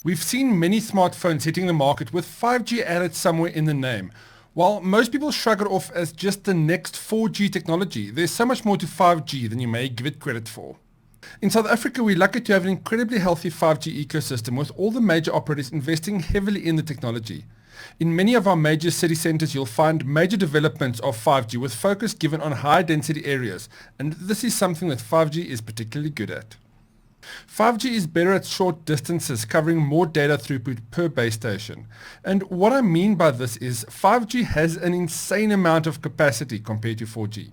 We've seen many smartphones hitting the market with 5G added somewhere in the name. While most people shrug it off as just the next 4G technology, there's so much more to 5G than you may give it credit for. In South Africa, we're lucky to have an incredibly healthy 5G ecosystem with all the major operators investing heavily in the technology. In many of our major city centers, you'll find major developments of 5G with focus given on high-density areas, and this is something that 5G is particularly good at. 5G is better at short distances, covering more data throughput per base station. And what I mean by this is 5G has an insane amount of capacity compared to 4G.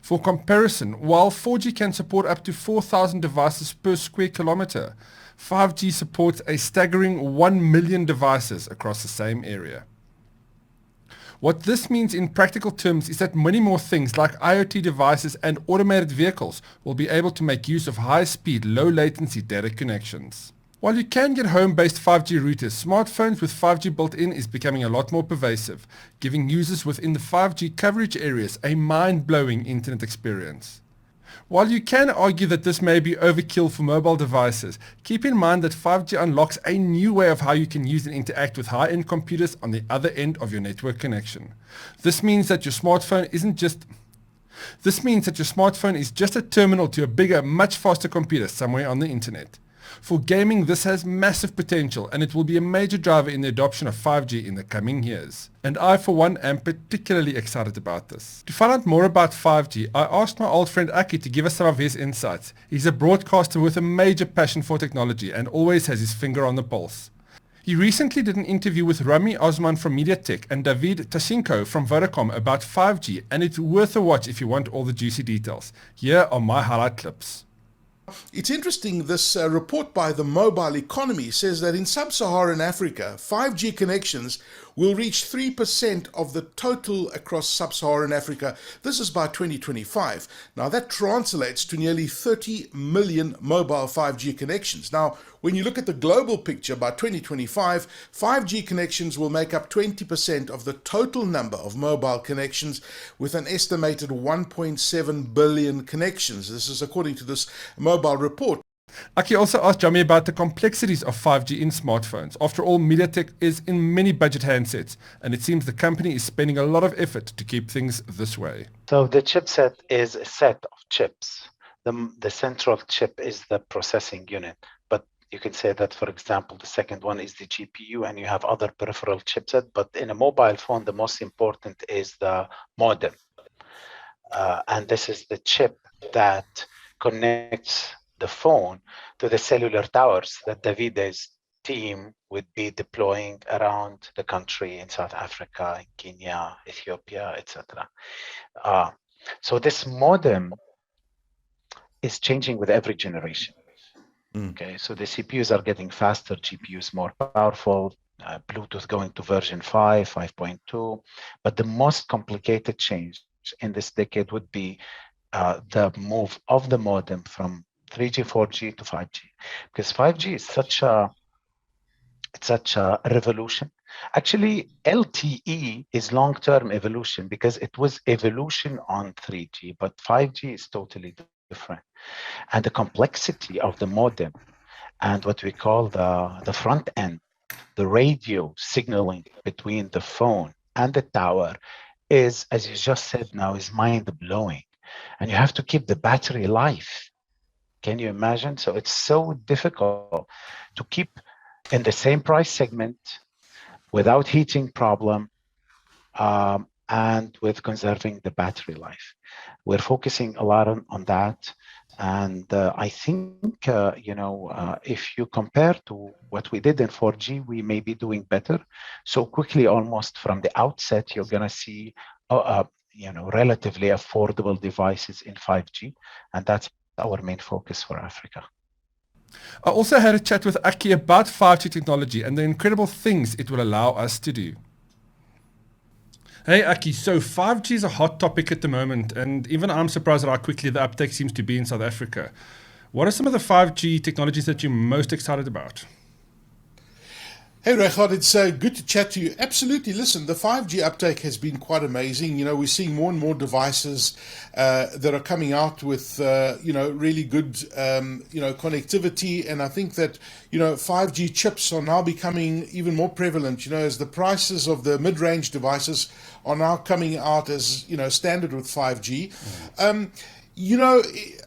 For comparison, while 4G can support up to 4,000 devices per square kilometer, 5G supports a staggering 1 million devices across the same area. What this means in practical terms is that many more things like IoT devices and automated vehicles will be able to make use of high-speed, low-latency data connections. While you can get home-based 5G routers, smartphones with 5G built in is becoming a lot more pervasive, giving users within the 5G coverage areas a mind-blowing internet experience. While you can argue that this may be overkill for mobile devices, keep in mind that 5G unlocks a new way of how you can use and interact with high-end computers on the other end of your network connection. This means that your smartphone is just a terminal to a bigger, much faster computer somewhere on the internet. For gaming, this has massive potential, and it will be a major driver in the adoption of 5G in the coming years. And I, for one, am particularly excited about this. To find out more about 5G, I asked my old friend Aki to give us some of his insights. He's a broadcaster with a major passion for technology and always has his finger on the pulse. He recently did an interview with Rami Osman from MediaTek and David Tashinko from Vodacom about 5G, and it's worth a watch if you want all the juicy details. Here are my highlight clips. It's interesting, this report by the Mobile Economy says that in sub-Saharan Africa, 5G connections will reach 3% of the total across sub-Saharan Africa. This is by 2025. Now that translates to nearly 30 million mobile 5G connections. Now, when you look at the global picture, by 2025, 5G connections will make up 20% of the total number of mobile connections, with an estimated 1.7 billion connections. This is according to this mobile report. Aki also asked Jami about the complexities of 5G in smartphones. After all, MediaTek is in many budget handsets, and it seems the company is spending a lot of effort to keep things this way. So the chipset is a set of chips. The central chip is the processing unit. But you can say that, for example, the second one is the GPU, and you have other peripheral chipset. But in a mobile phone, the most important is the modem. And this is the chip that connects the phone to the cellular towers that David's team would be deploying around the country in South Africa, in Kenya, Ethiopia, etc. So this modem is changing with every generation. Okay, so the CPUs are getting faster, GPUs more powerful, Bluetooth going to version 5, 5.2. But the most complicated change in this decade would be the move of the modem from 3G, 4G to 5G, because 5G is such a revolution. Actually, LTE is long-term evolution because it was evolution on 3G, but 5G is totally different. And the complexity of the modem and what we call the front end, the radio signaling between the phone and the tower is, as you just said now, is mind-blowing. And you have to keep the battery life. Can you imagine? So it's so difficult to keep in the same price segment without heating problem and with conserving the battery life. We're focusing a lot on that. And I think, if you compare to what we did in 4G, we may be doing better. So quickly, almost from the outset, you're going to see, relatively affordable devices in 5G. And that's our main focus for Africa. I also had a chat with Aki about 5G technology and the incredible things it will allow us to do. Hey Aki, so 5G is a hot topic at the moment, and even I'm surprised at how quickly the uptake seems to be in South Africa. What are some of the 5G technologies that you're most excited about? Hey, Reghard, it's good to chat to you. Absolutely. Listen, the 5G uptake has been quite amazing. We're seeing more and more devices that are coming out with, really good, connectivity. And I think that, 5G chips are now becoming even more prevalent, as the prices of the mid-range devices are now coming out as, standard with 5G.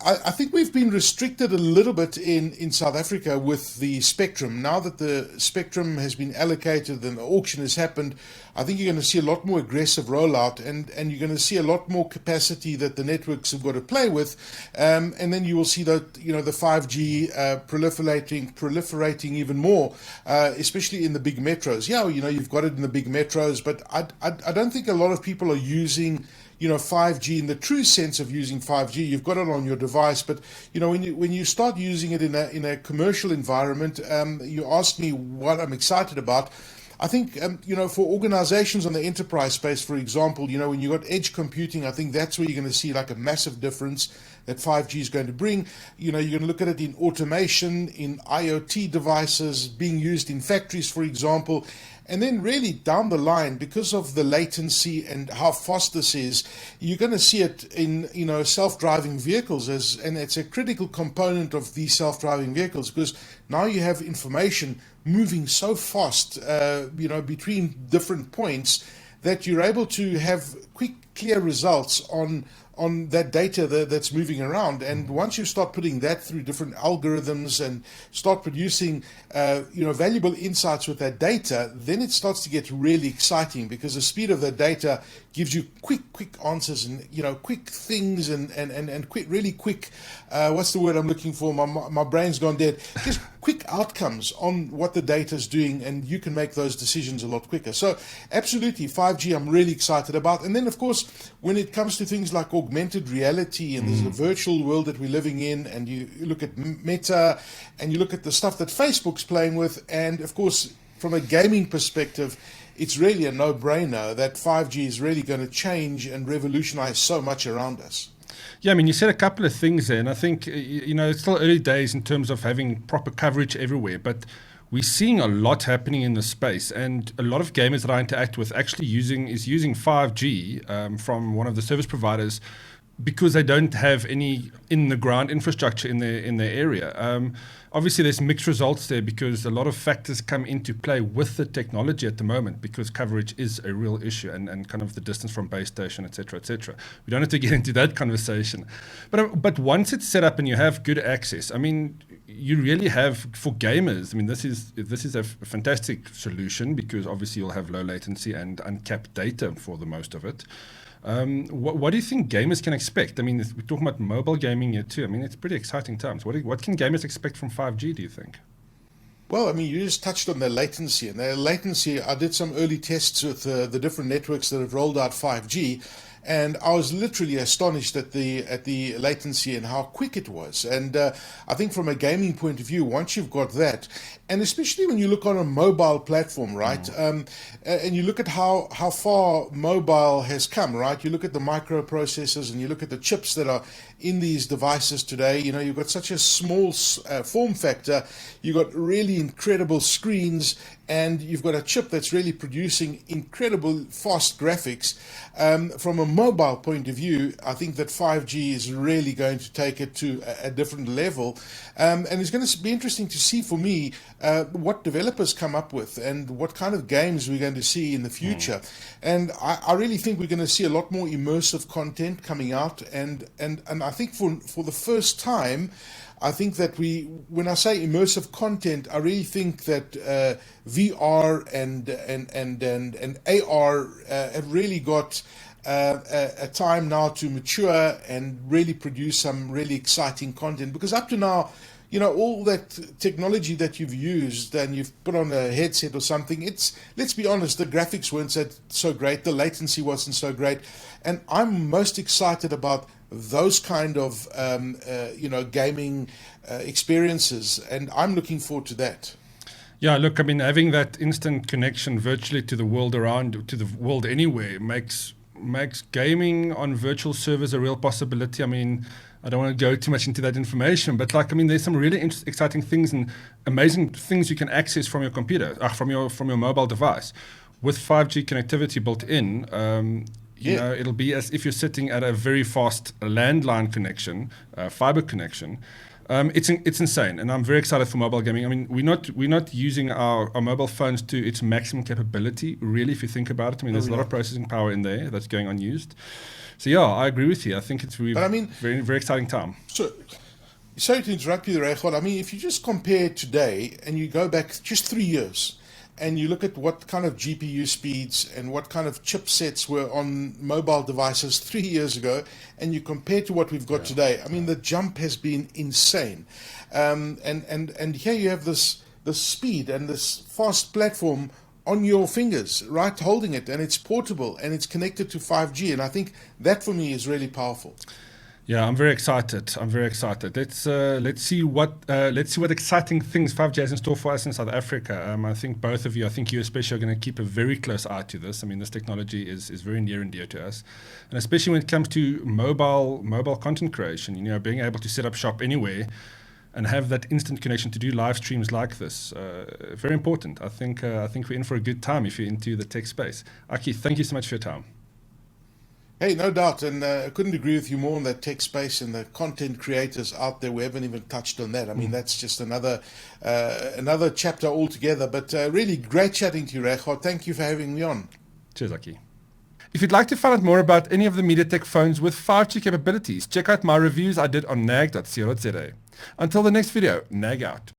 I think we've been restricted a little bit in South Africa with the spectrum. Now that the spectrum has been allocated and the auction has happened, I think you're going to see a lot more aggressive rollout, and you're going to see a lot more capacity that the networks have got to play with. And then you will see that, the 5G proliferating even more, especially in the big metros. Yeah, you've got it in the big metros, but I don't think a lot of people are using 5G in the true sense of using 5G. You've got it on your device, but when you start using it in a commercial environment, you ask me what I'm excited about. I think for organizations on the enterprise space, for example, when you got edge computing, I think that's where you're going to see like a massive difference that 5G is going to bring. You're going to look at it in automation, in IoT devices being used in factories, for example. And then really down the line, because of the latency and how fast this is, you're going to see it in self-driving vehicles, and it's a critical component of these self-driving vehicles, because now you have information moving so fast, between different points, that you're able to have quick, clear results on that data that's moving around. And once you start putting that through different algorithms and start producing valuable insights with that data, then it starts to get really exciting, because the speed of that data gives you quick answers and quick things and quick, really quick, what's the word I'm looking for? My brain's gone dead. Just quick outcomes on what the data is doing, and you can make those decisions a lot quicker. So absolutely, 5G I'm really excited about. And then of course, when it comes to things like augmented reality and there's a virtual world that we're living in, and you look at Meta and you look at the stuff that Facebook's playing with, and of course from a gaming perspective, it's really a no-brainer that 5G is really going to change and revolutionize so much around us. Yeah, I mean, you said a couple of things there, and I think, it's still early days in terms of having proper coverage everywhere, but we're seeing a lot happening in the space, and a lot of gamers that I interact with actually using 5G from one of the service providers, because they don't have any in-the-ground infrastructure in their area. Obviously, there's mixed results there, because a lot of factors come into play with the technology at the moment, because coverage is a real issue, and kind of the distance from base station, et cetera, et cetera. We don't have to get into that conversation. But once it's set up and you have good access, I mean, you really have, for gamers, I mean, this is a fantastic solution, because obviously you'll have low latency and uncapped data for the most of it. What do you think gamers can expect? I mean, we're talking about mobile gaming here too. I mean, it's pretty exciting times. What can gamers expect from 5G, do you think? Well, I mean, you just touched on the latency. And the latency, I did some early tests with the different networks that have rolled out 5G. And I was literally astonished at the latency and how quick it was. And I think from a gaming point of view, once you've got that, and especially when you look on a mobile platform, right? And you look at how far mobile has come, right? You look at the microprocessors and you look at the chips that are in these devices today. You've got such a small form factor. You've got really incredible screens, and you've got a chip that's really producing incredible fast graphics. From a mobile point of view, I think that 5G is really going to take it to a different level. And it's going to be interesting to see, for me, what developers come up with and what kind of games we're going to see in the future. And I really think we're going to see a lot more immersive content coming out. And I think for the first time, I think that when I say immersive content, I really think that VR and AR have really got a time now to mature and really produce some really exciting content. Because up to now, all that technology that you've used and you've put on a headset or something, let's be honest, the graphics weren't so great, the latency wasn't so great. And I'm most excited about those kind of gaming experiences, and I'm looking forward to that. Yeah, look, I mean, having that instant connection virtually to the world around, to the world anywhere, makes gaming on virtual servers a real possibility. I mean, I don't want to go too much into that information, but like, I mean, there's some really exciting things and amazing things you can access from your computer, from your mobile device, with 5G connectivity built in. You know, it'll be as if you're sitting at a very fast landline connection, fiber connection. It's insane, and I'm very excited for mobile gaming. I mean, we're not using our mobile phones to its maximum capability, really, if you think about it. I mean, there's a lot of processing power in there that's going unused. So yeah, I agree with you. I think it's really very, very exciting time. So, sorry to interrupt you there, Echad. I mean, if you just compare today and you go back just 3 years and you look at what kind of GPU speeds and what kind of chipsets were on mobile devices 3 years ago, and you compare to what we've got today, I mean, the jump has been insane. And here you have this speed and this fast platform on your fingers, right, holding it, and it's portable and it's connected to 5G, and I think that for me is really powerful. Yeah, I'm very excited. Let's see what exciting things 5G has in store for us in South Africa. I think both of you, I think you especially, are going to keep a very close eye to this. I mean, this technology is very near and dear to us, and especially when it comes to mobile content creation. You know, being able to set up shop anywhere and have that instant connection to do live streams like this, very important. I think we're in for a good time if you're into the tech space. Aki, thank you so much for your time. Hey, no doubt, and I couldn't agree with you more on that tech space and the content creators out there. We haven't even touched on that. I mean, that's just another chapter altogether. But really great chatting to you, Rechard. Thank you for having me on. Cheers, Aki. If you'd like to find out more about any of the MediaTek phones with 5G capabilities, check out my reviews I did on nag.co.za. Until the next video, nag out.